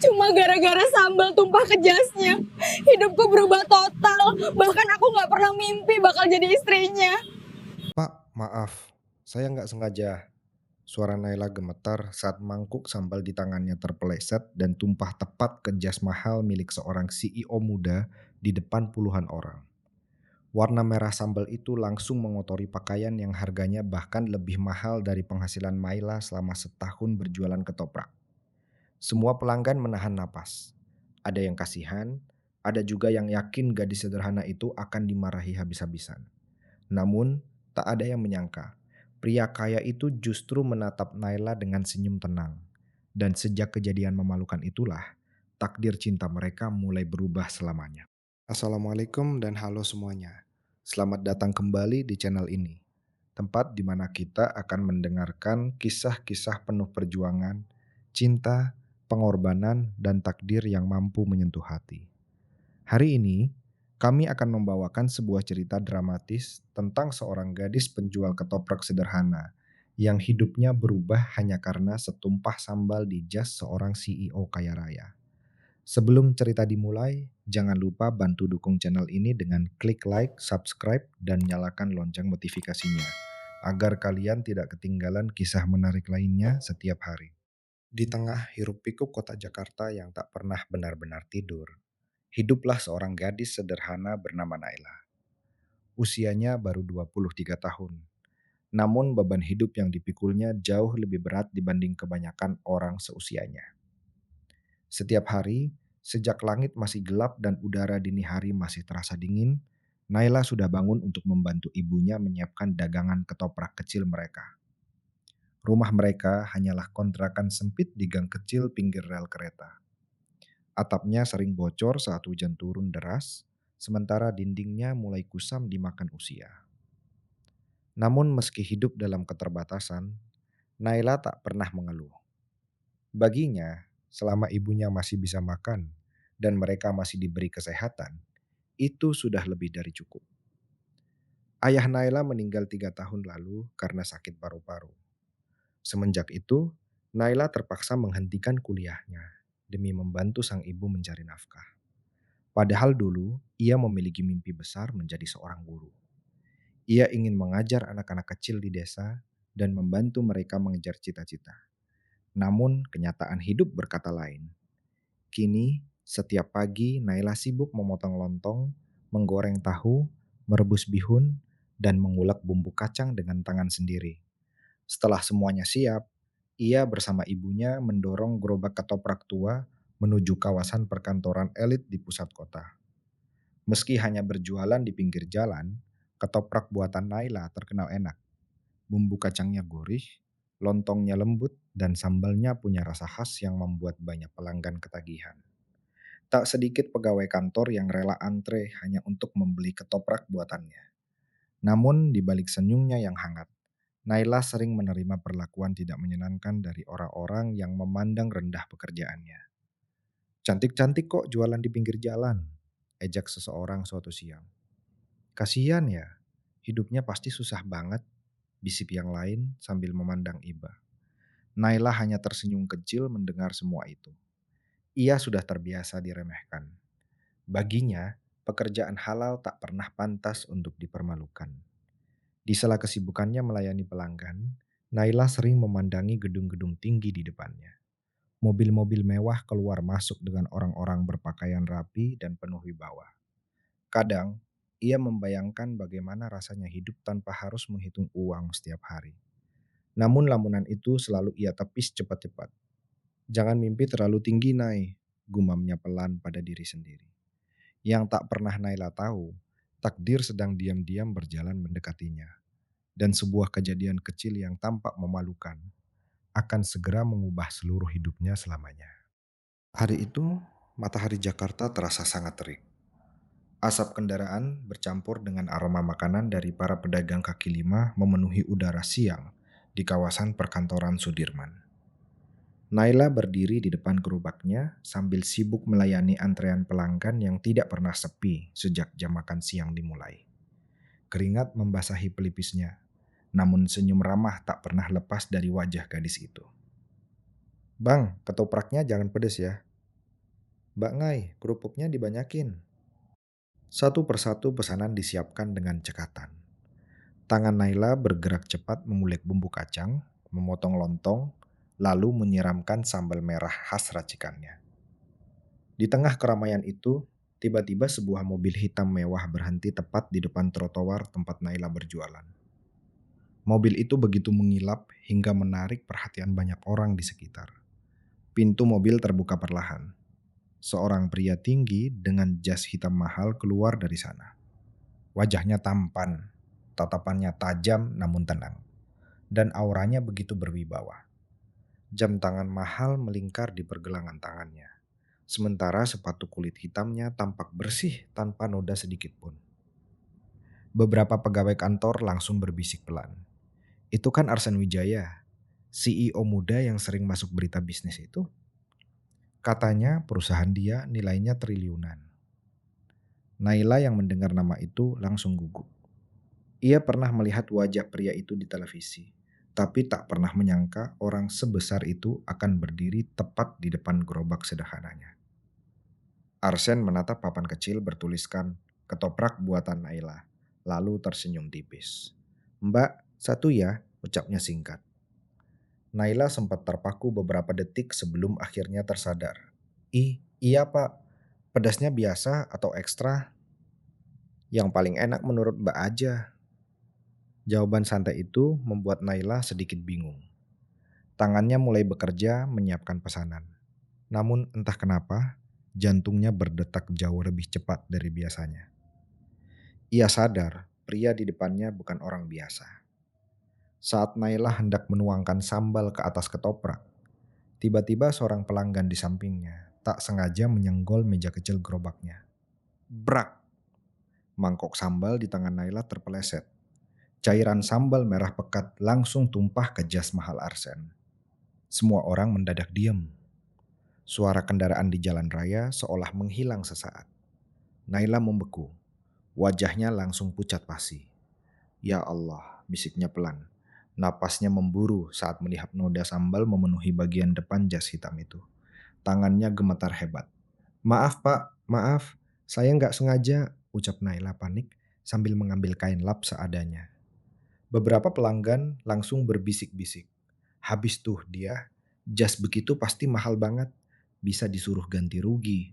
Cuma gara-gara sambal tumpah ke jasnya, hidupku berubah total. Bahkan aku gak pernah mimpi bakal jadi istrinya. Pak, maaf, saya nggak sengaja. Suara Naila gemetar saat mangkuk sambal di tangannya terpeleset dan tumpah tepat ke jas mahal milik seorang CEO muda di depan puluhan orang. Warna merah sambal itu langsung mengotori pakaian yang harganya bahkan lebih mahal dari penghasilan Maila selama setahun berjualan ketoprak. Semua pelanggan menahan napas. Ada yang kasihan, ada juga yang yakin gadis sederhana itu akan dimarahi habis-habisan. Namun, tak ada yang menyangka, pria kaya itu justru menatap Naila dengan senyum tenang. Dan sejak kejadian memalukan itulah, takdir cinta mereka mulai berubah selamanya. Assalamualaikum dan halo semuanya. Selamat datang kembali di channel ini. Tempat di mana kita akan mendengarkan kisah-kisah penuh perjuangan, cinta, pengorbanan, dan takdir yang mampu menyentuh hati. Hari ini, kami akan membawakan sebuah cerita dramatis tentang seorang gadis penjual ketoprak sederhana yang hidupnya berubah hanya karena setumpah sambal di jas seorang CEO kaya raya. Sebelum cerita dimulai, jangan lupa bantu dukung channel ini dengan klik like, subscribe, dan nyalakan lonceng notifikasinya agar kalian tidak ketinggalan kisah menarik lainnya setiap hari. Di tengah hiruk-pikuk kota Jakarta yang tak pernah benar-benar tidur, hiduplah seorang gadis sederhana bernama Naila. Usianya baru 23 tahun. Namun beban hidup yang dipikulnya jauh lebih berat dibanding kebanyakan orang seusianya. Setiap hari, sejak langit masih gelap dan udara dini hari masih terasa dingin, Naila sudah bangun untuk membantu ibunya menyiapkan dagangan ketoprak kecil mereka. Rumah mereka hanyalah kontrakan sempit di gang kecil pinggir rel kereta. Atapnya sering bocor saat hujan turun deras, sementara dindingnya mulai kusam dimakan usia. Namun meski hidup dalam keterbatasan, Naila tak pernah mengeluh. Baginya, selama ibunya masih bisa makan dan mereka masih diberi kesehatan, itu sudah lebih dari cukup. Ayah Naila meninggal 3 tahun lalu karena sakit paru-paru. Semenjak itu, Naila terpaksa menghentikan kuliahnya demi membantu sang ibu mencari nafkah. Padahal dulu ia memiliki mimpi besar menjadi seorang guru. Ia ingin mengajar anak-anak kecil di desa dan membantu mereka mengejar cita-cita. Namun kenyataan hidup berkata lain. Kini, setiap pagi Naila sibuk memotong lontong, menggoreng tahu, merebus bihun, dan mengulek bumbu kacang dengan tangan sendiri. Setelah semuanya siap, ia bersama ibunya mendorong gerobak ketoprak tua menuju kawasan perkantoran elit di pusat kota. Meski hanya berjualan di pinggir jalan, ketoprak buatan Naila terkenal enak. Bumbu kacangnya gurih, lontongnya lembut, dan sambalnya punya rasa khas yang membuat banyak pelanggan ketagihan. Tak sedikit pegawai kantor yang rela antre hanya untuk membeli ketoprak buatannya. Namun di balik senyumnya yang hangat, Naila sering menerima perlakuan tidak menyenangkan dari orang-orang yang memandang rendah pekerjaannya. Cantik-cantik kok jualan di pinggir jalan, ejak seseorang suatu siang. Kasian ya, hidupnya pasti susah banget, bisik yang lain sambil memandang iba. Naila hanya tersenyum kecil mendengar semua itu. Ia sudah terbiasa diremehkan. Baginya, pekerjaan halal tak pernah pantas untuk dipermalukan. Di sela kesibukannya melayani pelanggan, Naila sering memandangi gedung-gedung tinggi di depannya. Mobil-mobil mewah keluar masuk dengan orang-orang berpakaian rapi dan penuh wibawa. Kadang, ia membayangkan bagaimana rasanya hidup tanpa harus menghitung uang setiap hari. Namun lamunan itu selalu ia tepis cepat-cepat. Jangan mimpi terlalu tinggi, Nai, gumamnya pelan pada diri sendiri. Yang tak pernah Naila tahu, takdir sedang diam-diam berjalan mendekatinya. Dan sebuah kejadian kecil yang tampak memalukan akan segera mengubah seluruh hidupnya selamanya. Hari itu, matahari Jakarta terasa sangat terik. Asap kendaraan bercampur dengan aroma makanan dari para pedagang kaki lima memenuhi udara siang di kawasan perkantoran Sudirman. Naila berdiri di depan gerobaknya sambil sibuk melayani antrean pelanggan yang tidak pernah sepi sejak jam makan siang dimulai. Keringat membasahi pelipisnya, namun senyum ramah tak pernah lepas dari wajah gadis itu. "Bang, ketopraknya jangan pedes ya. Mbak Ngai, kerupuknya dibanyakin. Satu persatu pesanan disiapkan dengan cekatan. Tangan Naila bergerak cepat mengulik bumbu kacang, memotong lontong, lalu menyiramkan sambal merah khas racikannya. Di tengah keramaian itu, tiba-tiba sebuah mobil hitam mewah berhenti tepat di depan trotoar tempat Naila berjualan. Mobil itu begitu mengilap hingga menarik perhatian banyak orang di sekitar. Pintu mobil terbuka perlahan. Seorang pria tinggi dengan jas hitam mahal keluar dari sana. Wajahnya tampan, tatapannya tajam namun tenang, dan auranya begitu berwibawa. Jam tangan mahal melingkar di pergelangan tangannya, sementara sepatu kulit hitamnya tampak bersih tanpa noda sedikit pun. Beberapa pegawai kantor langsung berbisik pelan. Itu kan Arsen Wijaya, CEO muda yang sering masuk berita bisnis itu. Katanya perusahaan dia nilainya triliunan. Naila yang mendengar nama itu langsung gugup. Ia pernah melihat wajah pria itu di televisi, tapi tak pernah menyangka orang sebesar itu akan berdiri tepat di depan gerobak sederhananya. Arsen menatap papan kecil bertuliskan ketoprak buatan Naila, lalu tersenyum tipis. Mbak, satu ya, ucapnya singkat. Naila sempat terpaku beberapa detik sebelum akhirnya tersadar. Iya pak, pedasnya biasa atau ekstra? Yang paling enak menurut Mbak aja. Jawaban santai itu membuat Naila sedikit bingung. Tangannya mulai bekerja menyiapkan pesanan. Namun entah kenapa, jantungnya berdetak jauh lebih cepat dari biasanya. Ia sadar pria di depannya bukan orang biasa. Saat Naila hendak menuangkan sambal ke atas ketoprak, tiba-tiba seorang pelanggan di sampingnya tak sengaja menyenggol meja kecil gerobaknya. Brak! Mangkok sambal di tangan Naila terpeleset. Cairan sambal merah pekat langsung tumpah ke jas mahal Arsen. Semua orang mendadak diam. Suara kendaraan di jalan raya seolah menghilang sesaat. Naila membeku. Wajahnya langsung pucat pasi. Ya Allah, bisiknya pelan. Napasnya memburu saat melihat noda sambal memenuhi bagian depan jas hitam itu. Tangannya gemetar hebat. Maaf pak, maaf. Saya nggak sengaja, ucap Naila panik sambil mengambil kain lap seadanya. Beberapa pelanggan langsung berbisik-bisik. Habis tuh dia, jas begitu pasti mahal banget. Bisa disuruh ganti rugi.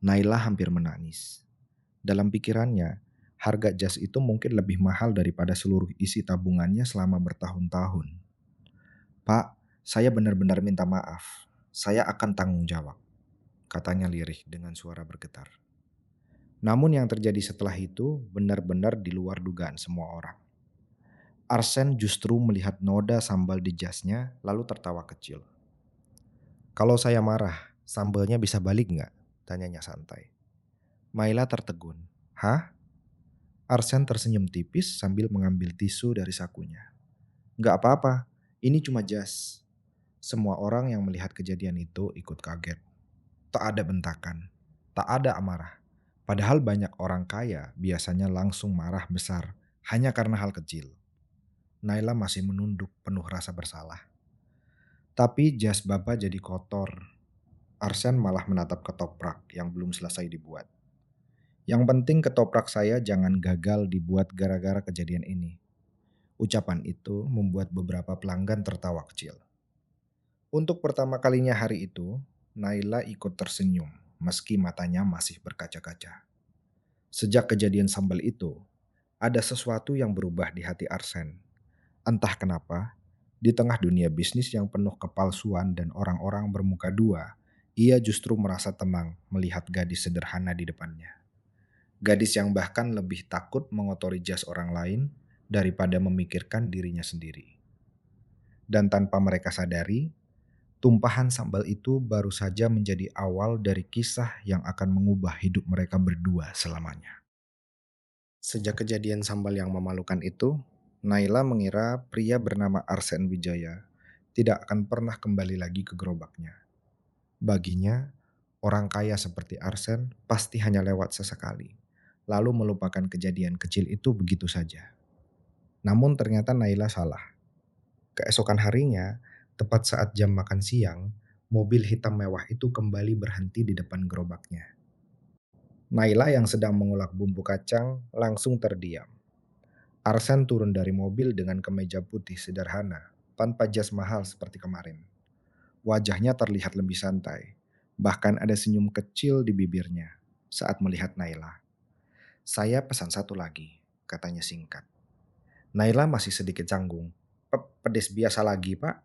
Naila hampir menangis. Dalam pikirannya, harga jas itu mungkin lebih mahal daripada seluruh isi tabungannya selama bertahun-tahun. Pak, saya benar-benar minta maaf. Saya akan tanggung jawab, katanya lirih dengan suara bergetar. Namun yang terjadi setelah itu benar-benar di luar dugaan semua orang. Arsen justru melihat noda sambal di jasnya lalu tertawa kecil. Kalau saya marah, sambalnya bisa balik nggak? Tanyanya santai. Maila tertegun. Hah? Arsen tersenyum tipis sambil mengambil tisu dari sakunya. Nggak apa-apa, ini cuma jas. Semua orang yang melihat kejadian itu ikut kaget. Tak ada bentakan, tak ada amarah. Padahal banyak orang kaya biasanya langsung marah besar hanya karena hal kecil. Naila masih menunduk penuh rasa bersalah. Tapi jas Baba jadi kotor. Arsen malah menatap ketoprak yang belum selesai dibuat. Yang penting ketoprak saya jangan gagal dibuat gara-gara kejadian ini. Ucapan itu membuat beberapa pelanggan tertawa kecil. Untuk pertama kalinya hari itu, Naila ikut tersenyum meski matanya masih berkaca-kaca. Sejak kejadian sambal itu, ada sesuatu yang berubah di hati Arsen. Entah kenapa, di tengah dunia bisnis yang penuh kepalsuan dan orang-orang bermuka dua, ia justru merasa tenang melihat gadis sederhana di depannya. Gadis yang bahkan lebih takut mengotori jas orang lain daripada memikirkan dirinya sendiri. Dan tanpa mereka sadari, tumpahan sambal itu baru saja menjadi awal dari kisah yang akan mengubah hidup mereka berdua selamanya. Sejak kejadian sambal yang memalukan itu, Naila mengira pria bernama Arsen Wijaya tidak akan pernah kembali lagi ke gerobaknya. Baginya, orang kaya seperti Arsen pasti hanya lewat sesekali, lalu melupakan kejadian kecil itu begitu saja. Namun ternyata Naila salah. Keesokan harinya, tepat saat jam makan siang, mobil hitam mewah itu kembali berhenti di depan gerobaknya. Naila yang sedang mengulek bumbu kacang langsung terdiam. Arsen turun dari mobil dengan kemeja putih sederhana, tanpa jas mahal seperti kemarin. Wajahnya terlihat lebih santai, bahkan ada senyum kecil di bibirnya saat melihat Naila. "Saya pesan satu lagi," katanya singkat. Naila masih sedikit canggung. Pedes biasa lagi, Pak?"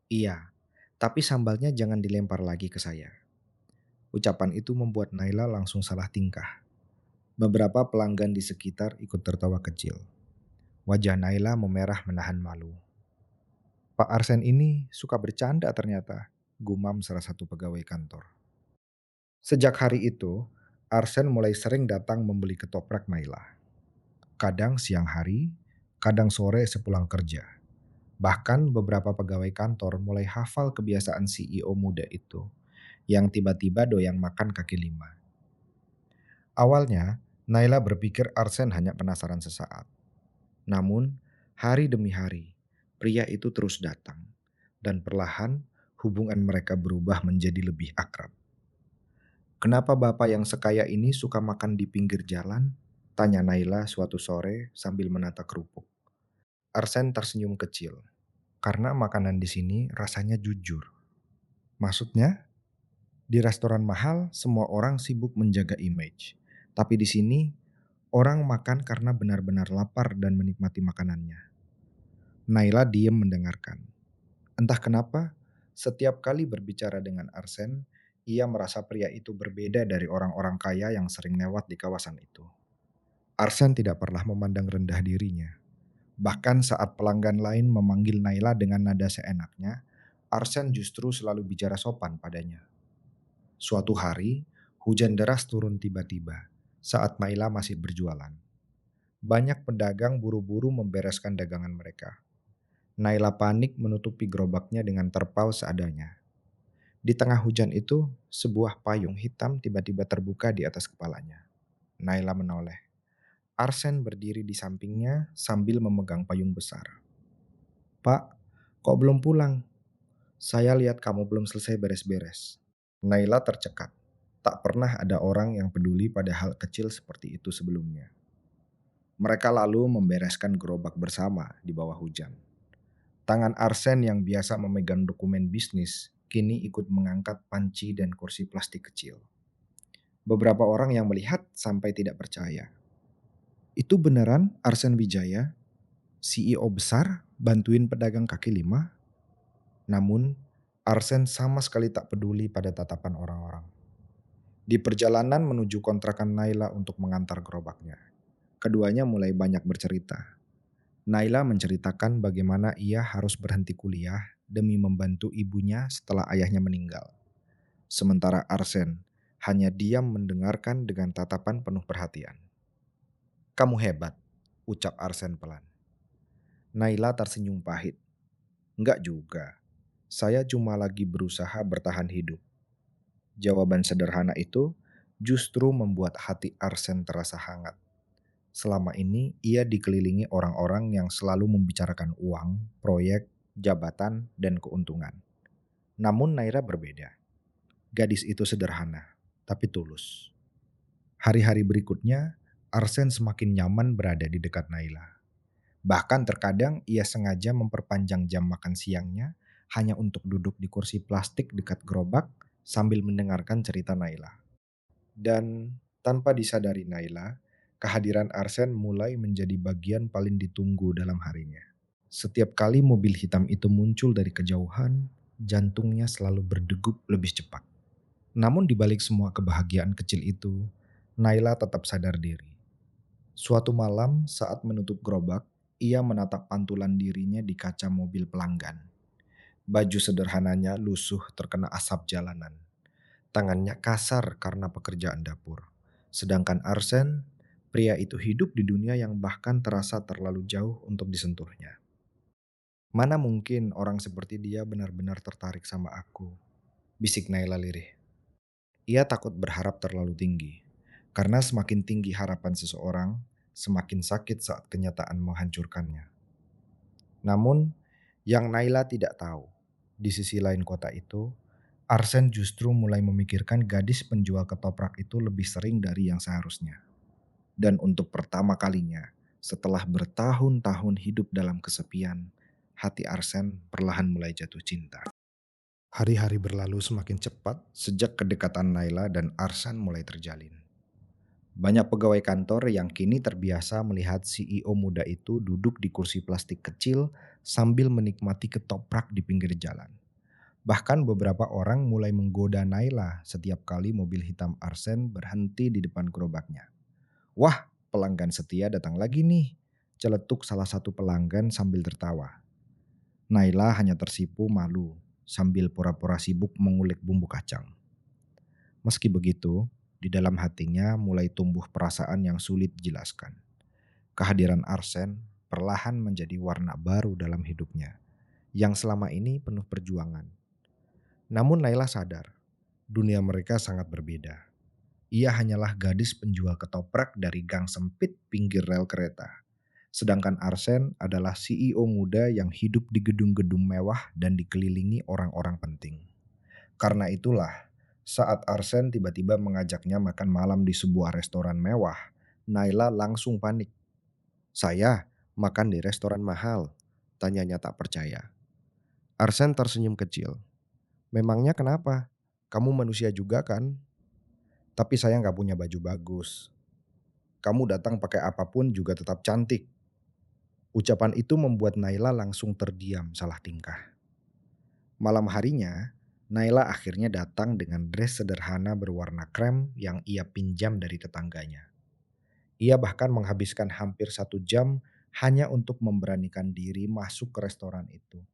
"Iya, tapi sambalnya jangan dilempar lagi ke saya." Ucapan itu membuat Naila langsung salah tingkah. Beberapa pelanggan di sekitar ikut tertawa kecil. Wajah Naila memerah menahan malu. "Pak Arsen ini suka bercanda ternyata," gumam salah satu pegawai kantor. Sejak hari itu, Arsen mulai sering datang membeli ketoprak Naila. Kadang siang hari, kadang sore sepulang kerja. Bahkan beberapa pegawai kantor mulai hafal kebiasaan CEO muda itu, yang tiba-tiba doyan makan kaki lima. Awalnya, Naila berpikir Arsen hanya penasaran sesaat. Namun, hari demi hari, pria itu terus datang. Dan perlahan, hubungan mereka berubah menjadi lebih akrab. "Kenapa bapak yang sekaya ini suka makan di pinggir jalan?" tanya Naila suatu sore sambil menata kerupuk. Arsen tersenyum kecil. "Karena makanan di sini rasanya jujur." "Maksudnya?" "Di restoran mahal, semua orang sibuk menjaga image. Tapi di sini, orang makan karena benar-benar lapar dan menikmati makanannya." Naila diam mendengarkan. Entah kenapa, setiap kali berbicara dengan Arsen, ia merasa pria itu berbeda dari orang-orang kaya yang sering lewat di kawasan itu. Arsen tidak pernah memandang rendah dirinya. Bahkan saat pelanggan lain memanggil Naila dengan nada seenaknya, Arsen justru selalu bicara sopan padanya. Suatu hari, hujan deras turun tiba-tiba saat Naila masih berjualan. Banyak pedagang buru-buru membereskan dagangan mereka. Naila panik menutupi gerobaknya dengan terpal seadanya. Di tengah hujan itu, sebuah payung hitam tiba-tiba terbuka di atas kepalanya. Naila menoleh. Arsen berdiri di sampingnya sambil memegang payung besar. "Pak, kok belum pulang? Saya lihat kamu belum selesai beres-beres." Naila tercekat. Tak pernah ada orang yang peduli pada hal kecil seperti itu sebelumnya. Mereka lalu membereskan gerobak bersama di bawah hujan. Tangan Arsen yang biasa memegang dokumen bisnis kini ikut mengangkat panci dan kursi plastik kecil. Beberapa orang yang melihat sampai tidak percaya. "Itu beneran Arsen Wijaya, CEO besar, bantuin pedagang kaki lima?" Namun, Arsen sama sekali tak peduli pada tatapan orang-orang. Di perjalanan menuju kontrakan Naila untuk mengantar gerobaknya, keduanya mulai banyak bercerita. Naila menceritakan bagaimana ia harus berhenti kuliah demi membantu ibunya setelah ayahnya meninggal. Sementara Arsen hanya diam mendengarkan dengan tatapan penuh perhatian. "Kamu hebat," ucap Arsen pelan. Naila tersenyum pahit. "Enggak juga. Saya cuma lagi berusaha bertahan hidup." Jawaban sederhana itu justru membuat hati Arsen terasa hangat. Selama ini ia dikelilingi orang-orang yang selalu membicarakan uang, proyek, jabatan, dan keuntungan. Namun Naira berbeda. Gadis itu sederhana, tapi tulus. Hari-hari berikutnya, Arsen semakin nyaman berada di dekat Naila. Bahkan terkadang ia sengaja memperpanjang jam makan siangnya hanya untuk duduk di kursi plastik dekat gerobak sambil mendengarkan cerita Naila. Dan tanpa disadari Naila, kehadiran Arsen mulai menjadi bagian paling ditunggu dalam harinya. Setiap kali mobil hitam itu muncul dari kejauhan, jantungnya selalu berdegup lebih cepat. Namun di balik semua kebahagiaan kecil itu, Naila tetap sadar diri. Suatu malam saat menutup gerobak, ia menatap pantulan dirinya di kaca mobil pelanggan. Baju sederhananya lusuh terkena asap jalanan. Tangannya kasar karena pekerjaan dapur. Sedangkan Arsen, pria itu hidup di dunia yang bahkan terasa terlalu jauh untuk disentuhnya. "Mana mungkin orang seperti dia benar-benar tertarik sama aku?" bisik Naila lirih. Ia takut berharap terlalu tinggi. Karena semakin tinggi harapan seseorang, semakin sakit saat kenyataan menghancurkannya. Namun, yang Naila tidak tahu, di sisi lain kota itu, Arsen justru mulai memikirkan gadis penjual ketoprak itu lebih sering dari yang seharusnya. Dan untuk pertama kalinya, setelah bertahun-tahun hidup dalam kesepian, hati Arsen perlahan mulai jatuh cinta. Hari-hari berlalu semakin cepat sejak kedekatan Naila dan Arsen mulai terjalin. Banyak pegawai kantor yang kini terbiasa melihat CEO muda itu duduk di kursi plastik kecil sambil menikmati ketoprak di pinggir jalan. Bahkan beberapa orang mulai menggoda Naila setiap kali mobil hitam Arsen berhenti di depan gerobaknya. Wah, pelanggan setia datang lagi nih, celetuk salah satu pelanggan sambil tertawa. Naila hanya tersipu malu sambil pura-pura sibuk mengulik bumbu kacang. Meski begitu, di dalam hatinya mulai tumbuh perasaan yang sulit dijelaskan. Kehadiran Arsen perlahan menjadi warna baru dalam hidupnya, yang selama ini penuh perjuangan. Namun Naila sadar, dunia mereka sangat berbeda. Ia hanyalah gadis penjual ketoprak dari gang sempit pinggir rel kereta. Sedangkan Arsen adalah CEO muda yang hidup di gedung-gedung mewah dan dikelilingi orang-orang penting. Karena itulah, saat Arsen tiba-tiba mengajaknya makan malam di sebuah restoran mewah, Naila langsung panik. "Saya makan di restoran mahal?" tanyanya tak percaya. Arsen tersenyum kecil. "Memangnya kenapa? Kamu manusia juga kan? Tapi saya nggak punya baju bagus. Kamu datang pakai apapun juga tetap cantik." Ucapan itu membuat Naila langsung terdiam salah tingkah. Malam harinya, Naila akhirnya datang dengan dress sederhana berwarna krem yang ia pinjam dari tetangganya. Ia bahkan menghabiskan hampir 1 jam hanya untuk memberanikan diri masuk ke restoran itu.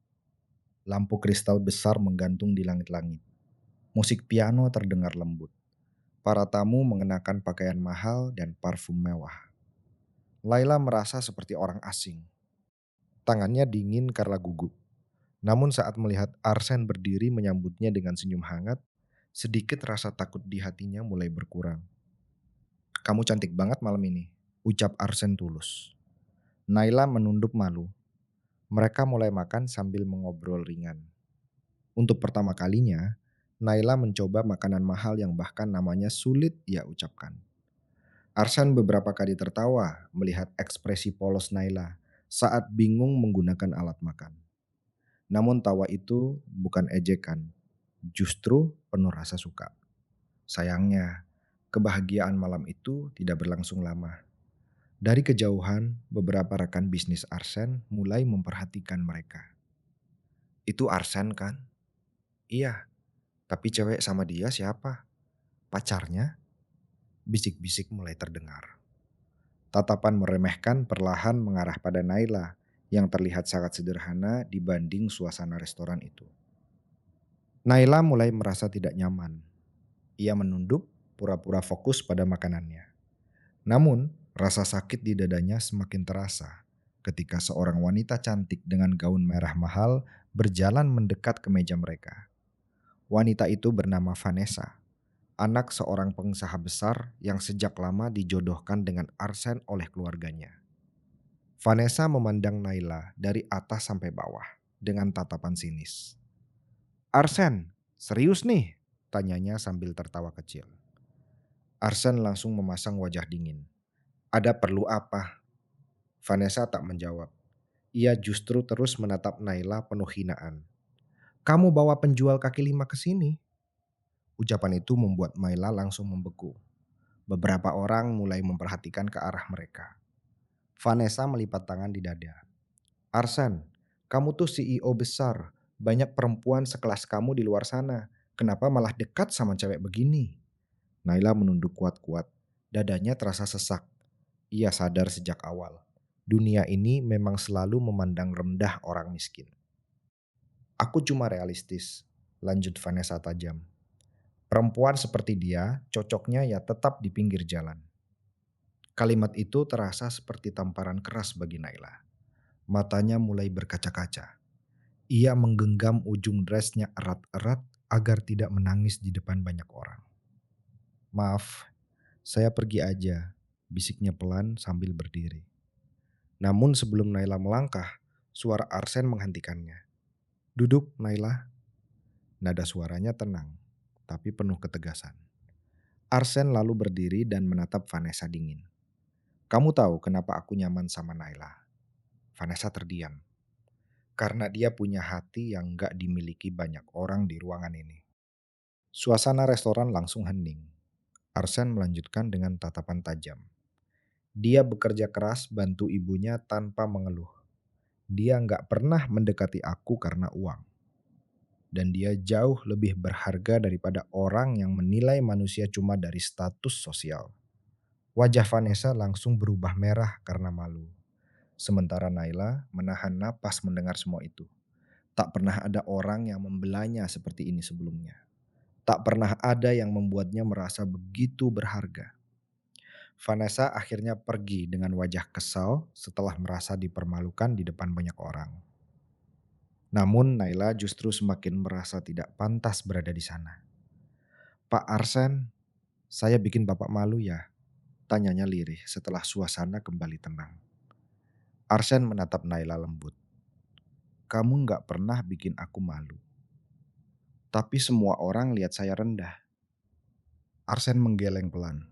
Lampu kristal besar menggantung di langit-langit. Musik piano terdengar lembut. Para tamu mengenakan pakaian mahal dan parfum mewah. Laila merasa seperti orang asing. Tangannya dingin karena gugup. Namun saat melihat Arsen berdiri menyambutnya dengan senyum hangat, sedikit rasa takut di hatinya mulai berkurang. "Kamu cantik banget malam ini," ucap Arsen tulus. Naila menunduk malu. Mereka mulai makan sambil mengobrol ringan. Untuk pertama kalinya, Naila mencoba makanan mahal yang bahkan namanya sulit ia ucapkan. Arsen beberapa kali tertawa melihat ekspresi polos Naila saat bingung menggunakan alat makan. Namun tawa itu bukan ejekan, justru penuh rasa suka. Sayangnya, kebahagiaan malam itu tidak berlangsung lama. Dari kejauhan, beberapa rekan bisnis Arsen mulai memperhatikan mereka. "Itu Arsen kan?" "Iya, tapi cewek sama dia siapa? Pacarnya?" Bisik-bisik mulai terdengar. Tatapan meremehkan perlahan mengarah pada Naila yang terlihat sangat sederhana dibanding suasana restoran itu. Naila mulai merasa tidak nyaman. Ia menunduk, pura-pura fokus pada makanannya. Namun, rasa sakit di dadanya semakin terasa ketika seorang wanita cantik dengan gaun merah mahal berjalan mendekat ke meja mereka. Wanita itu bernama Vanessa, anak seorang pengusaha besar yang sejak lama dijodohkan dengan Arsen oleh keluarganya. Vanessa memandang Naila dari atas sampai bawah dengan tatapan sinis. "Arsen, serius nih?" tanyanya sambil tertawa kecil. Arsen langsung memasang wajah dingin. "Ada perlu apa?" Vanessa tak menjawab. Ia justru terus menatap Naila penuh hinaan. "Kamu bawa penjual kaki lima ke sini?" Ucapan itu membuat Naila langsung membeku. Beberapa orang mulai memperhatikan ke arah mereka. Vanessa melipat tangan di dada. "Arsen, kamu tuh CEO besar. Banyak perempuan sekelas kamu di luar sana. Kenapa malah dekat sama cewek begini?" Naila menunduk kuat-kuat. Dadanya terasa sesak. Ia sadar sejak awal. Dunia ini memang selalu memandang rendah orang miskin. "Aku cuma realistis," lanjut Vanessa tajam. "Perempuan seperti dia cocoknya ya tetap di pinggir jalan." Kalimat itu terasa seperti tamparan keras bagi Naila. Matanya mulai berkaca-kaca. Ia menggenggam ujung dressnya erat-erat agar tidak menangis di depan banyak orang. "Maaf, saya pergi aja," bisiknya pelan sambil berdiri. Namun sebelum Naila melangkah, suara Arsen menghentikannya. "Duduk, Naila." Nada suaranya tenang, tapi penuh ketegasan. Arsen lalu berdiri dan menatap Vanessa dingin. Kamu tahu kenapa aku nyaman sama Naila? Vanessa terdiam. Karena dia punya hati yang gak dimiliki banyak orang di ruangan ini. Suasana restoran langsung hening. Arsen melanjutkan dengan tatapan tajam. Dia bekerja keras bantu ibunya tanpa mengeluh. Dia nggak pernah mendekati aku karena uang. Dan dia jauh lebih berharga daripada orang yang menilai manusia cuma dari status sosial. Wajah Vanessa langsung berubah merah karena malu. Sementara Naila menahan napas mendengar semua itu. Tak pernah ada orang yang membelanya seperti ini sebelumnya. Tak pernah ada yang membuatnya merasa begitu berharga. Vanessa akhirnya pergi dengan wajah kesal setelah merasa dipermalukan di depan banyak orang. Namun Naila justru semakin merasa tidak pantas berada di sana. Pak Arsen, saya bikin Bapak malu ya? Tanyanya lirih setelah suasana kembali tenang. Arsen menatap Naila lembut. Kamu nggak pernah bikin aku malu. Tapi semua orang lihat saya rendah. Arsen menggeleng pelan.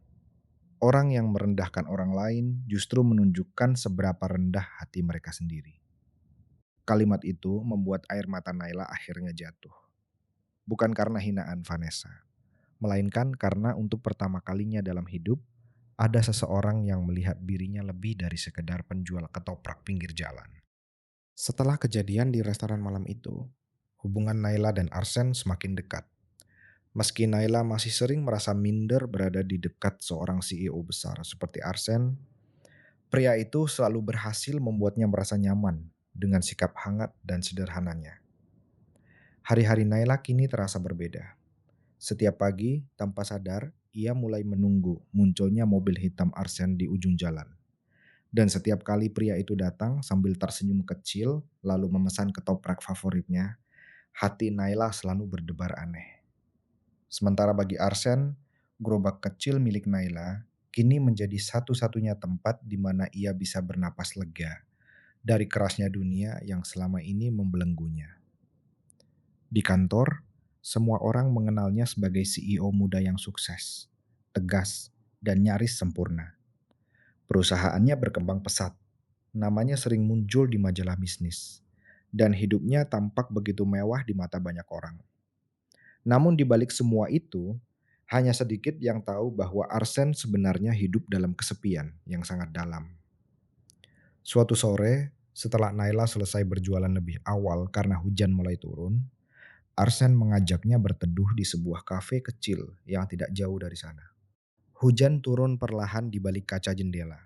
Orang yang merendahkan orang lain justru menunjukkan seberapa rendah hati mereka sendiri. Kalimat itu membuat air mata Naila akhirnya jatuh. Bukan karena hinaan Vanessa, melainkan karena untuk pertama kalinya dalam hidup, ada seseorang yang melihat dirinya lebih dari sekedar penjual ketoprak pinggir jalan. Setelah kejadian di restoran malam itu, hubungan Naila dan Arsen semakin dekat. Meski Naila masih sering merasa minder berada di dekat seorang CEO besar seperti Arsen, pria itu selalu berhasil membuatnya merasa nyaman dengan sikap hangat dan sederhananya. Hari-hari Naila kini terasa berbeda. Setiap pagi, tanpa sadar, ia mulai menunggu munculnya mobil hitam Arsen di ujung jalan. Dan setiap kali pria itu datang sambil tersenyum kecil lalu memesan ketoprak favoritnya, hati Naila selalu berdebar aneh. Sementara bagi Arsen, gerobak kecil milik Naila kini menjadi satu-satunya tempat di mana ia bisa bernapas lega dari kerasnya dunia yang selama ini membelenggunya. Di kantor, semua orang mengenalnya sebagai CEO muda yang sukses, tegas, dan nyaris sempurna. Perusahaannya berkembang pesat, namanya sering muncul di majalah bisnis, dan hidupnya tampak begitu mewah di mata banyak orang. Namun di balik semua itu, hanya sedikit yang tahu bahwa Arsen sebenarnya hidup dalam kesepian yang sangat dalam. Suatu sore, setelah Naila selesai berjualan lebih awal karena hujan mulai turun, Arsen mengajaknya berteduh di sebuah kafe kecil yang tidak jauh dari sana. Hujan turun perlahan di balik kaca jendela.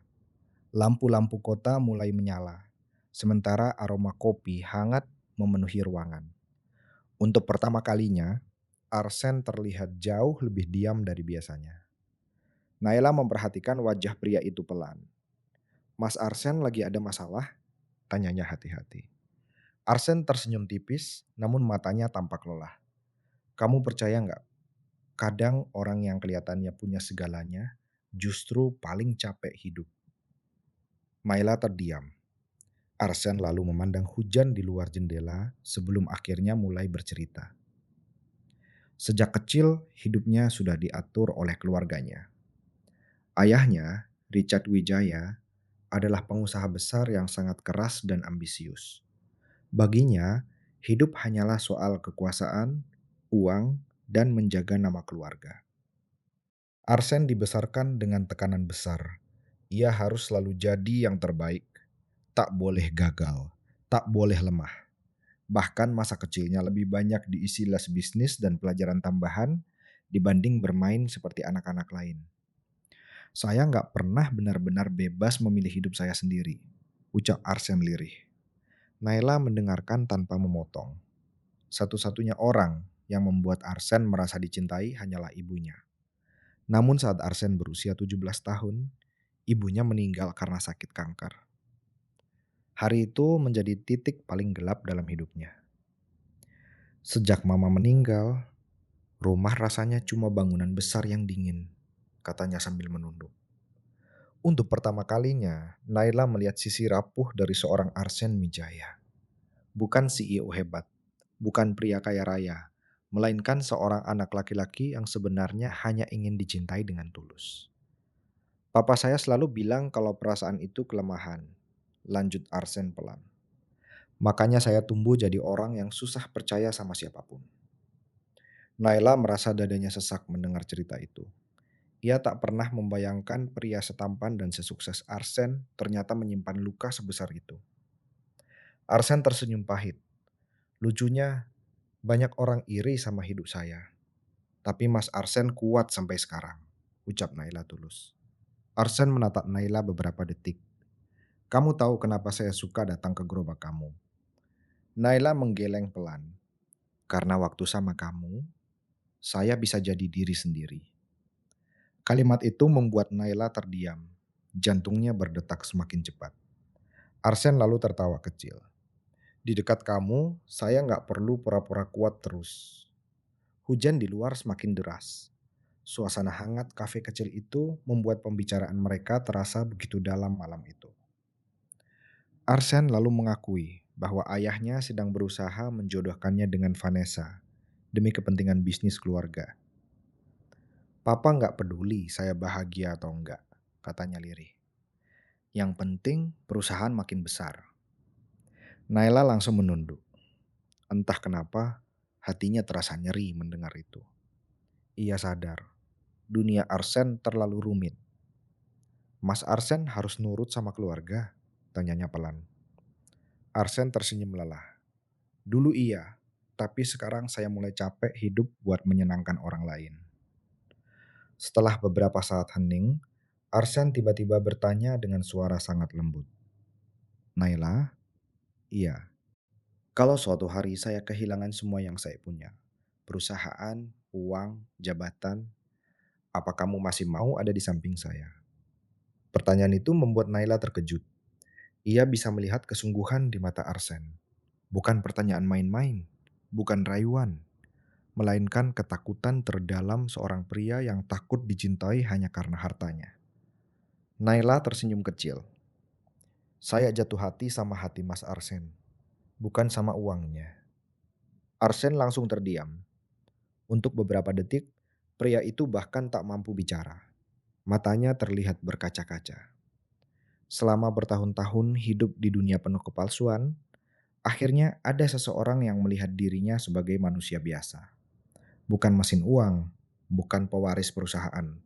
Lampu-lampu kota mulai menyala, sementara aroma kopi hangat memenuhi ruangan. Untuk pertama kalinya, Arsen terlihat jauh lebih diam dari biasanya. Naila memperhatikan wajah pria itu pelan. Mas Arsen lagi ada masalah? Tanyanya hati-hati. Arsen tersenyum tipis, namun matanya tampak lelah. Kamu percaya nggak? Kadang orang yang kelihatannya punya segalanya justru paling capek hidup. Naila terdiam. Arsen lalu memandang hujan di luar jendela sebelum akhirnya mulai bercerita. Sejak kecil, hidupnya sudah diatur oleh keluarganya. Ayahnya, Richard Wijaya, adalah pengusaha besar yang sangat keras dan ambisius. Baginya, hidup hanyalah soal kekuasaan, uang, dan menjaga nama keluarga. Arsen dibesarkan dengan tekanan besar. Ia harus selalu jadi yang terbaik, tak boleh gagal, tak boleh lemah. Bahkan masa kecilnya lebih banyak diisi les bisnis dan pelajaran tambahan dibanding bermain seperti anak-anak lain. Saya nggak pernah benar-benar bebas memilih hidup saya sendiri, ucap Arsen lirih. Naila mendengarkan tanpa memotong. Satu-satunya orang yang membuat Arsen merasa dicintai hanyalah ibunya. Namun saat Arsen berusia 17 tahun, ibunya meninggal karena sakit kanker. Hari itu menjadi titik paling gelap dalam hidupnya. Sejak mama meninggal, rumah rasanya cuma bangunan besar yang dingin, katanya sambil menunduk. Untuk pertama kalinya, Naila melihat sisi rapuh dari seorang Arsen Wijaya. Bukan CEO hebat, bukan pria kaya raya, melainkan seorang anak laki-laki yang sebenarnya hanya ingin dicintai dengan tulus. Papa saya selalu bilang kalau perasaan itu kelemahan. Lanjut Arsen pelan. Makanya saya tumbuh jadi orang yang susah percaya sama siapapun. Naila merasa dadanya sesak mendengar cerita itu. Ia tak pernah membayangkan pria setampan dan sesukses Arsen ternyata menyimpan luka sebesar itu. Arsen tersenyum pahit. Lucunya, banyak orang iri sama hidup saya. Tapi Mas Arsen kuat sampai sekarang, ucap Naila tulus. Arsen menatap Naila beberapa detik. Kamu tahu kenapa saya suka datang ke gerobak kamu? Naila menggeleng pelan. Karena waktu sama kamu, saya bisa jadi diri sendiri. Kalimat itu membuat Naila terdiam. Jantungnya berdetak semakin cepat. Arsen lalu tertawa kecil. Di dekat kamu, saya nggak perlu pura-pura kuat terus. Hujan di luar semakin deras. Suasana hangat kafe kecil itu membuat pembicaraan mereka terasa begitu dalam malam itu. Arsen lalu mengakui bahwa ayahnya sedang berusaha menjodohkannya dengan Vanessa demi kepentingan bisnis keluarga. Papa nggak peduli saya bahagia atau enggak, katanya lirih. Yang penting perusahaan makin besar. Naila langsung menunduk. Entah kenapa, hatinya terasa nyeri mendengar itu. Ia sadar, dunia Arsen terlalu rumit. Mas Arsen harus nurut sama keluarga, tanyanya pelan. Arsen tersenyum lelah. Dulu iya, tapi sekarang saya mulai capek hidup buat menyenangkan orang lain. Setelah beberapa saat hening, Arsen tiba-tiba bertanya dengan suara sangat lembut. Naila, iya. Kalau suatu hari saya kehilangan semua yang saya punya, perusahaan, uang, jabatan, apa kamu masih mau ada di samping saya? Pertanyaan itu membuat Naila terkejut. Ia bisa melihat kesungguhan di mata Arsen. Bukan pertanyaan main-main, bukan rayuan, melainkan ketakutan terdalam seorang pria yang takut dicintai hanya karena hartanya. Naila tersenyum kecil. Saya jatuh hati sama hati Mas Arsen, bukan sama uangnya. Arsen langsung terdiam. Untuk beberapa detik, pria itu bahkan tak mampu bicara. Matanya terlihat berkaca-kaca. Selama bertahun-tahun hidup di dunia penuh kepalsuan, akhirnya ada seseorang yang melihat dirinya sebagai manusia biasa. Bukan mesin uang, bukan pewaris perusahaan,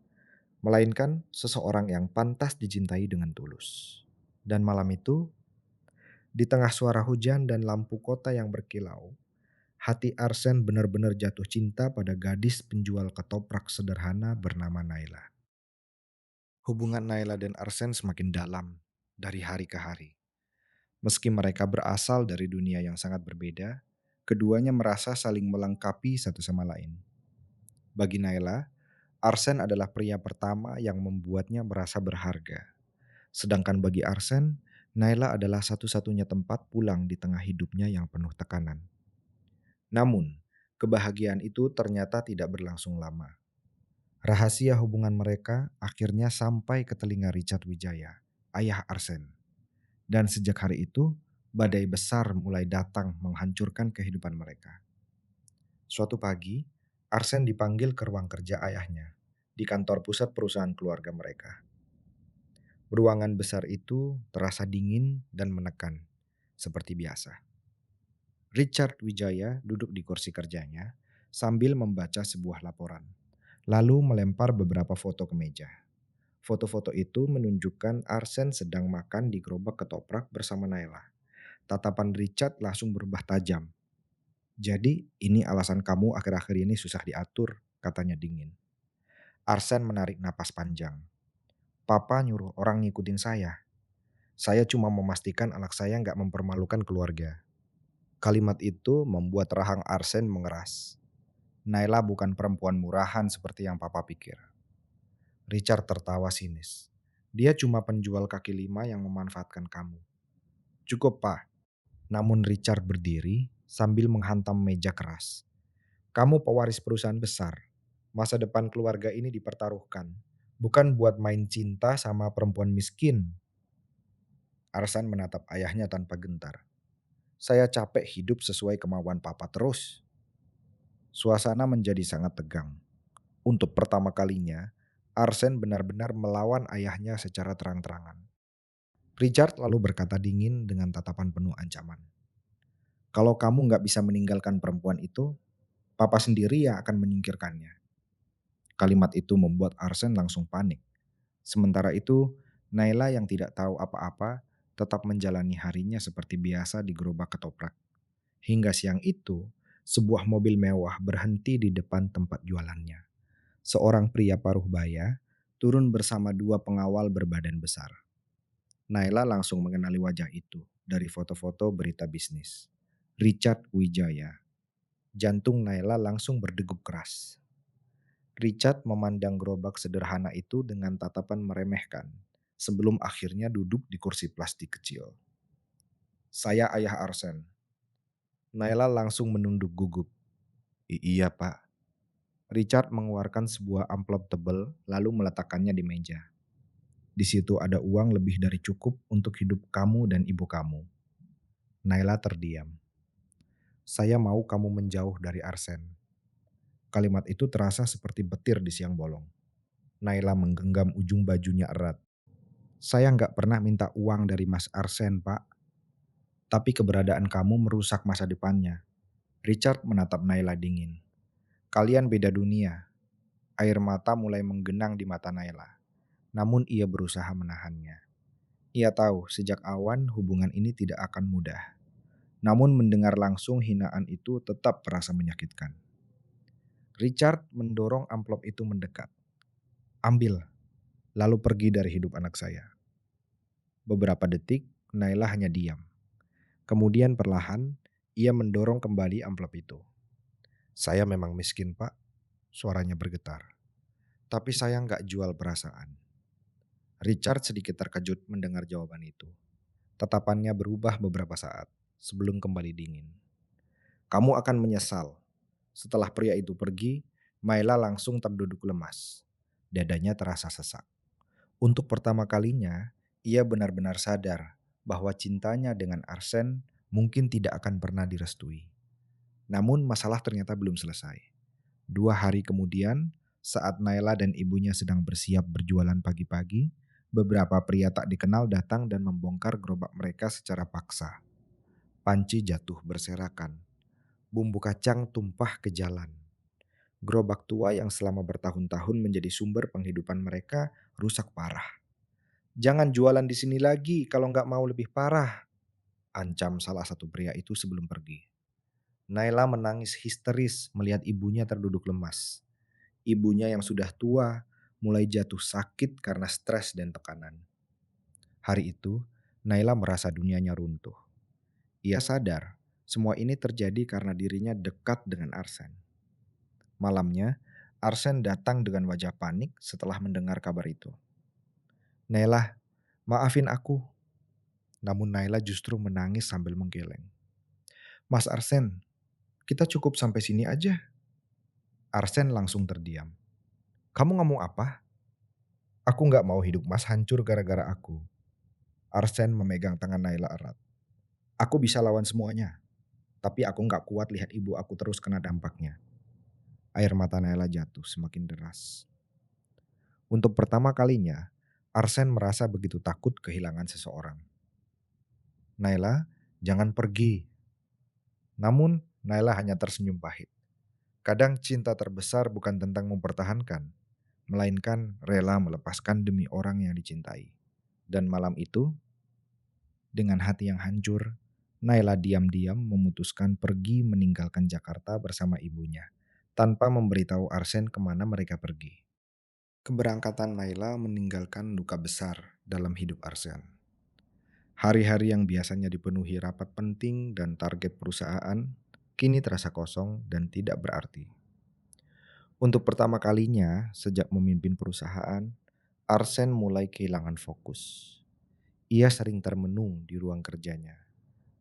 melainkan seseorang yang pantas dicintai dengan tulus. Dan malam itu, di tengah suara hujan dan lampu kota yang berkilau, hati Arsen benar-benar jatuh cinta pada gadis penjual ketoprak sederhana bernama Naila. Hubungan Naila dan Arsen semakin dalam dari hari ke hari. Meski mereka berasal dari dunia yang sangat berbeda, keduanya merasa saling melengkapi satu sama lain. Bagi Naila, Arsen adalah pria pertama yang membuatnya merasa berharga. Sedangkan bagi Arsen, Naila adalah satu-satunya tempat pulang di tengah hidupnya yang penuh tekanan. Namun, kebahagiaan itu ternyata tidak berlangsung lama. Rahasia hubungan mereka akhirnya sampai ke telinga Richard Wijaya, ayah Arsen. Dan sejak hari itu, badai besar mulai datang menghancurkan kehidupan mereka. Suatu pagi, Arsen dipanggil ke ruang kerja ayahnya, di kantor pusat perusahaan keluarga mereka. Ruangan besar itu terasa dingin dan menekan, seperti biasa. Richard Wijaya duduk di kursi kerjanya sambil membaca sebuah laporan, lalu melempar beberapa foto ke meja. Foto-foto itu menunjukkan Arsen sedang makan di gerobak ketoprak bersama Naila. Tatapan Richard langsung berubah tajam. Jadi ini alasan kamu akhir-akhir ini susah diatur, katanya dingin. Arsen menarik napas panjang. Papa nyuruh orang ngikutin saya. Saya cuma memastikan anak saya nggak mempermalukan keluarga. Kalimat itu membuat rahang Arsen mengeras. Naila bukan perempuan murahan seperti yang papa pikir. Richard tertawa sinis. Dia cuma penjual kaki lima yang memanfaatkan kamu. Cukup, Pak. Namun Richard berdiri sambil menghantam meja keras. Kamu pewaris perusahaan besar. Masa depan keluarga ini dipertaruhkan. Bukan buat main cinta sama perempuan miskin. Arsan menatap ayahnya tanpa gentar. Saya capek hidup sesuai kemauan papa terus. Suasana menjadi sangat tegang. Untuk pertama kalinya, Arsen benar-benar melawan ayahnya secara terang-terangan. Richard lalu berkata dingin dengan tatapan penuh ancaman. Kalau kamu nggak bisa meninggalkan perempuan itu, papa sendiri yang akan menyingkirkannya. Kalimat itu membuat Arsen langsung panik. Sementara itu, Naila yang tidak tahu apa-apa tetap menjalani harinya seperti biasa di gerobak ketoprak. Hingga siang itu, sebuah mobil mewah berhenti di depan tempat jualannya. Seorang pria paruh baya turun bersama dua pengawal berbadan besar. Naila langsung mengenali wajah itu dari foto-foto berita bisnis. Richard Wijaya. Jantung Naila langsung berdegup keras. Richard memandang gerobak sederhana itu dengan tatapan meremehkan sebelum akhirnya duduk di kursi plastik kecil. Saya ayah Arsen. Naila langsung menunduk gugup. Iya pak. Richard mengeluarkan sebuah amplop tebal lalu meletakkannya di meja. Di situ ada uang lebih dari cukup untuk hidup kamu dan ibu kamu. Naila terdiam. Saya mau kamu menjauh dari Arsen. Kalimat itu terasa seperti petir di siang bolong. Naila menggenggam ujung bajunya erat. Saya nggak pernah minta uang dari Mas Arsen, Pak. Tapi keberadaan kamu merusak masa depannya. Richard menatap Naila dingin. Kalian beda dunia. Air mata mulai menggenang di mata Naila. Namun ia berusaha menahannya. Ia tahu sejak awan hubungan ini tidak akan mudah. Namun mendengar langsung hinaan itu tetap terasa menyakitkan. Richard mendorong amplop itu mendekat. Ambil, lalu pergi dari hidup anak saya. Beberapa detik, Naila hanya diam. Kemudian perlahan, ia mendorong kembali amplop itu. Saya memang miskin, Pak. Suaranya bergetar. Tapi saya nggak jual perasaan. Richard sedikit terkejut mendengar jawaban itu. Tatapannya berubah beberapa saat sebelum kembali dingin. Kamu akan menyesal. Setelah pria itu pergi, Maila langsung terduduk lemas. Dadanya terasa sesak. Untuk pertama kalinya, ia benar-benar sadar bahwa cintanya dengan Arsen mungkin tidak akan pernah direstui. Namun masalah ternyata belum selesai. 2 hari kemudian, saat Naila dan ibunya sedang bersiap berjualan pagi-pagi, beberapa pria tak dikenal datang dan membongkar gerobak mereka secara paksa. Panci jatuh berserakan. Bumbu kacang tumpah ke jalan. Gerobak tua yang selama bertahun-tahun menjadi sumber penghidupan mereka rusak parah. Jangan jualan di sini lagi kalau nggak mau lebih parah, ancam salah satu pria itu sebelum pergi. Naila menangis histeris melihat ibunya terduduk lemas. Ibunya yang sudah tua mulai jatuh sakit karena stres dan tekanan. Hari itu, Naila merasa dunianya runtuh. Ia sadar semua ini terjadi karena dirinya dekat dengan Arsen. Malamnya, Arsen datang dengan wajah panik setelah mendengar kabar itu. Naila, maafin aku. Namun Naila justru menangis sambil menggeleng. Mas Arsen, kita cukup sampai sini aja. Arsen langsung terdiam. Kamu ngomong apa? Aku nggak mau hidup mas hancur gara-gara aku. Arsen memegang tangan Naila erat. Aku bisa lawan semuanya. Tapi aku nggak kuat lihat ibu aku terus kena dampaknya. Air mata Naila jatuh semakin deras. Untuk pertama kalinya, Arsen merasa begitu takut kehilangan seseorang. Naila, jangan pergi. Namun, Naila hanya tersenyum pahit. Kadang cinta terbesar bukan tentang mempertahankan, melainkan rela melepaskan demi orang yang dicintai. Dan malam itu, dengan hati yang hancur, Naila diam-diam memutuskan pergi meninggalkan Jakarta bersama ibunya, tanpa memberitahu Arsen kemana mereka pergi. Keberangkatan Naila meninggalkan luka besar dalam hidup Arsen. Hari-hari yang biasanya dipenuhi rapat penting dan target perusahaan, kini terasa kosong dan tidak berarti. Untuk pertama kalinya sejak memimpin perusahaan, Arsen mulai kehilangan fokus. Ia sering termenung di ruang kerjanya,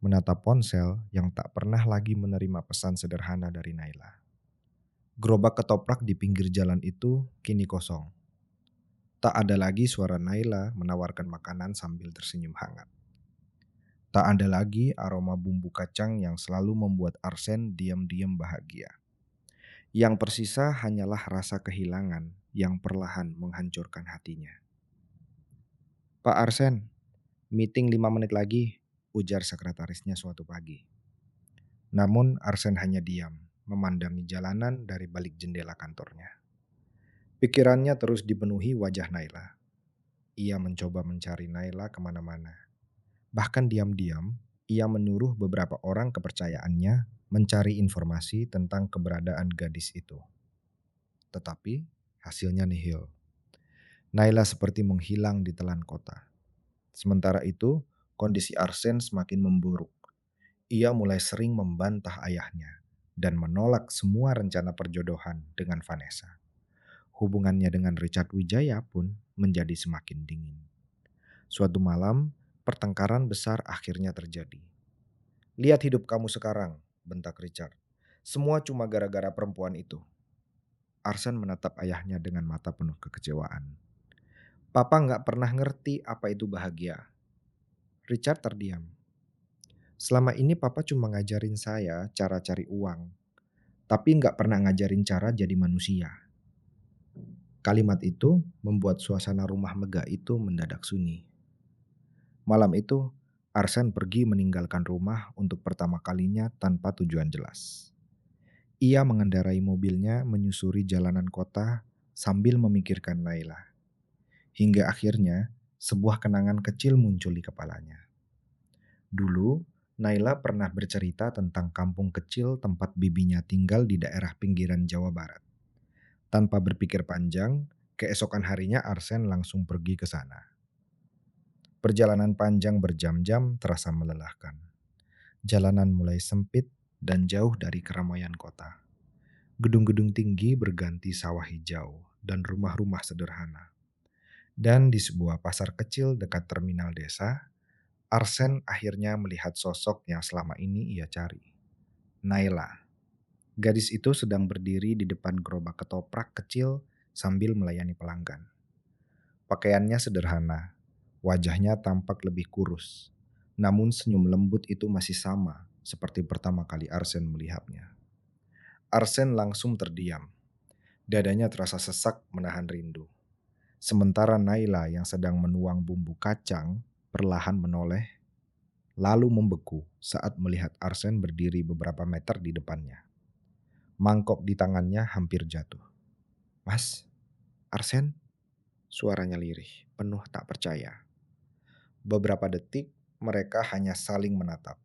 menatap ponsel yang tak pernah lagi menerima pesan sederhana dari Naila. Gerobak ketoprak di pinggir jalan itu kini kosong. Tak ada lagi suara Naila menawarkan makanan sambil tersenyum hangat. Tak ada lagi aroma bumbu kacang yang selalu membuat Arsen diam-diam bahagia. Yang tersisa hanyalah rasa kehilangan yang perlahan menghancurkan hatinya. Pak Arsen, meeting 5 menit lagi, ujar sekretarisnya suatu pagi. Namun Arsen hanya diam, memandangi jalanan dari balik jendela kantornya. Pikirannya terus dipenuhi wajah Naila. Ia mencoba mencari Naila kemana-mana. Bahkan diam-diam, ia menyuruh beberapa orang kepercayaannya mencari informasi tentang keberadaan gadis itu. Tetapi hasilnya nihil. Naila seperti menghilang di telan kota. Sementara itu, kondisi Arsen semakin memburuk. Ia mulai sering membantah ayahnya dan menolak semua rencana perjodohan dengan Vanessa. Hubungannya dengan Richard Wijaya pun menjadi semakin dingin. Suatu malam, pertengkaran besar akhirnya terjadi. Lihat hidup kamu sekarang, bentak Richard. Semua cuma gara-gara perempuan itu. Arsen menatap ayahnya dengan mata penuh kekecewaan. Papa nggak pernah ngerti apa itu bahagia. Richard terdiam. Selama ini papa cuma ngajarin saya cara cari uang, tapi nggak pernah ngajarin cara jadi manusia. Kalimat itu membuat suasana rumah megah itu mendadak sunyi. Malam itu, Arsen pergi meninggalkan rumah untuk pertama kalinya tanpa tujuan jelas. Ia mengendarai mobilnya menyusuri jalanan kota sambil memikirkan Naila. Hingga akhirnya, sebuah kenangan kecil muncul di kepalanya. Dulu, Naila pernah bercerita tentang kampung kecil tempat bibinya tinggal di daerah pinggiran Jawa Barat. Tanpa berpikir panjang, keesokan harinya Arsen langsung pergi ke sana. Perjalanan panjang berjam-jam terasa melelahkan. Jalanan mulai sempit dan jauh dari keramaian kota. Gedung-gedung tinggi berganti sawah hijau dan rumah-rumah sederhana. Dan di sebuah pasar kecil dekat terminal desa, Arsen akhirnya melihat sosok yang selama ini ia cari. Naila. Gadis itu sedang berdiri di depan gerobak ketoprak kecil sambil melayani pelanggan. Pakaiannya sederhana, wajahnya tampak lebih kurus. Namun senyum lembut itu masih sama seperti pertama kali Arsen melihatnya. Arsen langsung terdiam. Dadanya terasa sesak menahan rindu. Sementara Naila yang sedang menuang bumbu kacang perlahan menoleh, lalu membeku saat melihat Arsen berdiri beberapa meter di depannya. Mangkok di tangannya hampir jatuh. Mas, Arsen? Suaranya lirih, penuh tak percaya. Beberapa detik, mereka hanya saling menatap.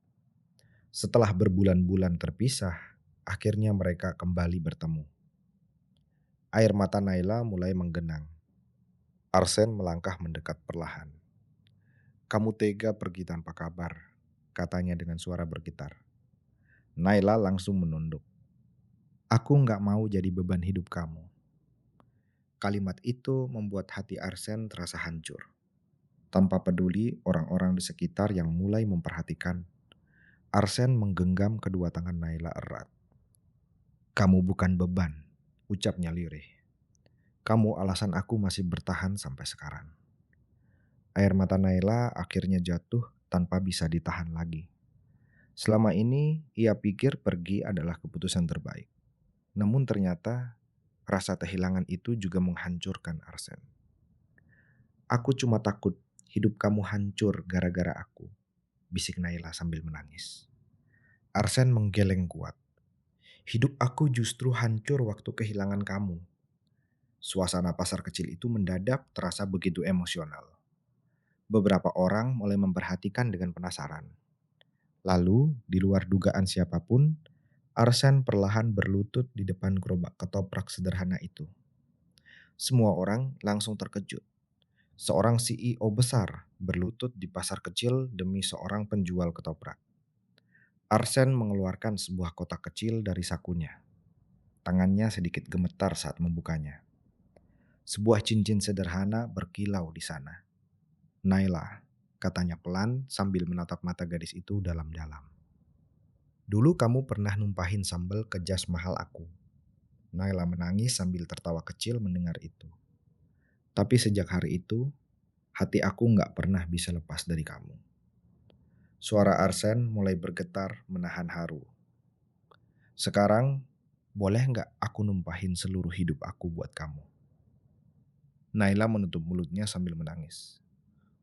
Setelah berbulan-bulan terpisah, akhirnya mereka kembali bertemu. Air mata Naila mulai menggenang. Arsen melangkah mendekat perlahan. Kamu tega pergi tanpa kabar, katanya dengan suara bergetar. Naila langsung menunduk. Aku nggak mau jadi beban hidup kamu. Kalimat itu membuat hati Arsen terasa hancur. Tanpa peduli orang-orang di sekitar yang mulai memperhatikan, Arsen menggenggam kedua tangan Naila erat. Kamu bukan beban, ucapnya lirih. Kamu alasan aku masih bertahan sampai sekarang. Air mata Naila akhirnya jatuh tanpa bisa ditahan lagi. Selama ini ia pikir pergi adalah keputusan terbaik. Namun ternyata rasa kehilangan itu juga menghancurkan Arsen. Aku cuma takut hidup kamu hancur gara-gara aku, bisik Naila sambil menangis. Arsen menggeleng kuat. Hidup aku justru hancur waktu kehilangan kamu. Suasana pasar kecil itu mendadak terasa begitu emosional. Beberapa orang mulai memperhatikan dengan penasaran. Lalu, di luar dugaan siapapun, Arsen perlahan berlutut di depan gerobak ketoprak sederhana itu. Semua orang langsung terkejut. Seorang CEO besar berlutut di pasar kecil demi seorang penjual ketoprak. Arsen mengeluarkan sebuah kotak kecil dari sakunya. Tangannya sedikit gemetar saat membukanya. Sebuah cincin sederhana berkilau di sana. Naila, katanya pelan sambil menatap mata gadis itu dalam-dalam. Dulu kamu pernah numpahin sambal ke jas mahal aku. Naila menangis sambil tertawa kecil mendengar itu. Tapi sejak hari itu, hati aku nggak pernah bisa lepas dari kamu. Suara Arsen mulai bergetar menahan haru. Sekarang, boleh nggak aku numpahin seluruh hidup aku buat kamu? Naila menutup mulutnya sambil menangis.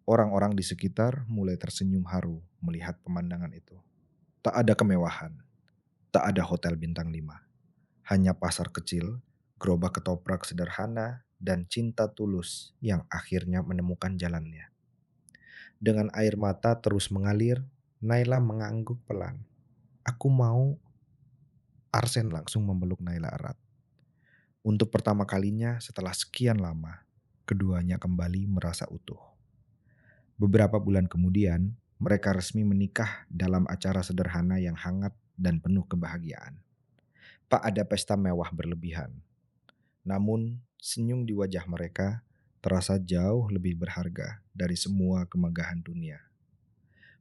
Orang-orang di sekitar mulai tersenyum haru melihat pemandangan itu. Tak ada kemewahan, tak ada hotel bintang 5. Hanya pasar kecil, gerobak ketoprak sederhana, dan cinta tulus yang akhirnya menemukan jalannya. Dengan air mata terus mengalir, Naila mengangguk pelan. Aku mau. Arsen langsung memeluk Naila erat. Untuk pertama kalinya setelah sekian lama, keduanya kembali merasa utuh. Beberapa bulan kemudian, mereka resmi menikah dalam acara sederhana yang hangat dan penuh kebahagiaan. Tak ada pesta mewah berlebihan. Namun, senyum di wajah mereka terasa jauh lebih berharga dari semua kemegahan dunia.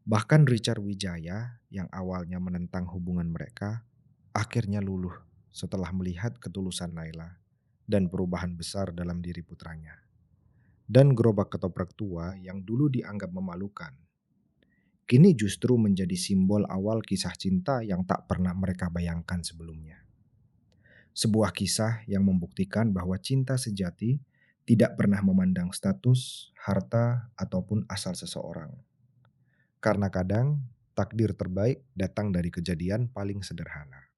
Bahkan Richard Wijaya yang awalnya menentang hubungan mereka, akhirnya luluh setelah melihat ketulusan Naila dan perubahan besar dalam diri putranya. Dan gerobak ketoprak tua yang dulu dianggap memalukan, kini justru menjadi simbol awal kisah cinta yang tak pernah mereka bayangkan sebelumnya. Sebuah kisah yang membuktikan bahwa cinta sejati tidak pernah memandang status, harta, ataupun asal seseorang. Karena kadang takdir terbaik datang dari kejadian paling sederhana.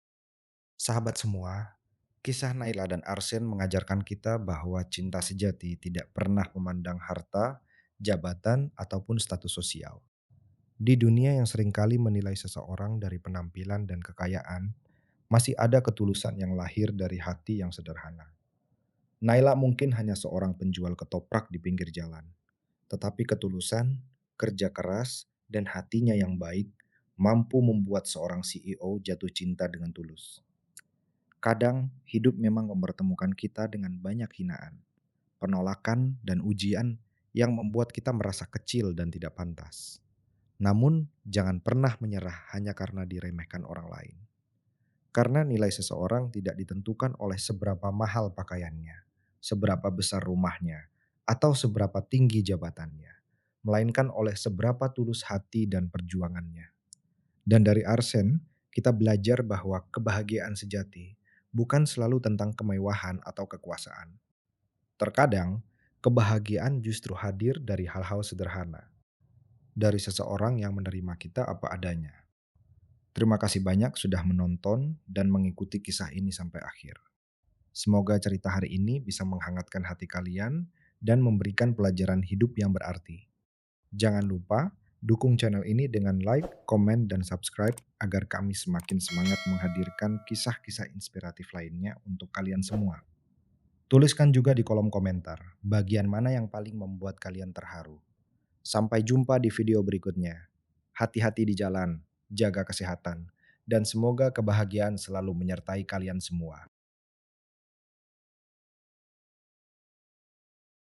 Sahabat semua, kisah Naila dan Arsen mengajarkan kita bahwa cinta sejati tidak pernah memandang harta, jabatan, ataupun status sosial. Di dunia yang seringkali menilai seseorang dari penampilan dan kekayaan, masih ada ketulusan yang lahir dari hati yang sederhana. Naila mungkin hanya seorang penjual ketoprak di pinggir jalan, tetapi ketulusan, kerja keras, dan hatinya yang baik mampu membuat seorang CEO jatuh cinta dengan tulus. Kadang hidup memang mempertemukan kita dengan banyak hinaan, penolakan, dan ujian yang membuat kita merasa kecil dan tidak pantas. Namun, jangan pernah menyerah hanya karena diremehkan orang lain. Karena nilai seseorang tidak ditentukan oleh seberapa mahal pakaiannya, seberapa besar rumahnya, atau seberapa tinggi jabatannya, melainkan oleh seberapa tulus hati dan perjuangannya. Dan dari Arsen, kita belajar bahwa kebahagiaan sejati bukan selalu tentang kemewahan atau kekuasaan. Terkadang, kebahagiaan justru hadir dari hal-hal sederhana, dari seseorang yang menerima kita apa adanya. Terima kasih banyak sudah menonton dan mengikuti kisah ini sampai akhir. Semoga cerita hari ini bisa menghangatkan hati kalian dan memberikan pelajaran hidup yang berarti. Jangan lupa dukung channel ini dengan like, komen, dan subscribe agar kami semakin semangat menghadirkan kisah-kisah inspiratif lainnya untuk kalian semua. Tuliskan juga di kolom komentar bagian mana yang paling membuat kalian terharu. Sampai jumpa di video berikutnya. Hati-hati di jalan, jaga kesehatan, dan semoga kebahagiaan selalu menyertai kalian semua.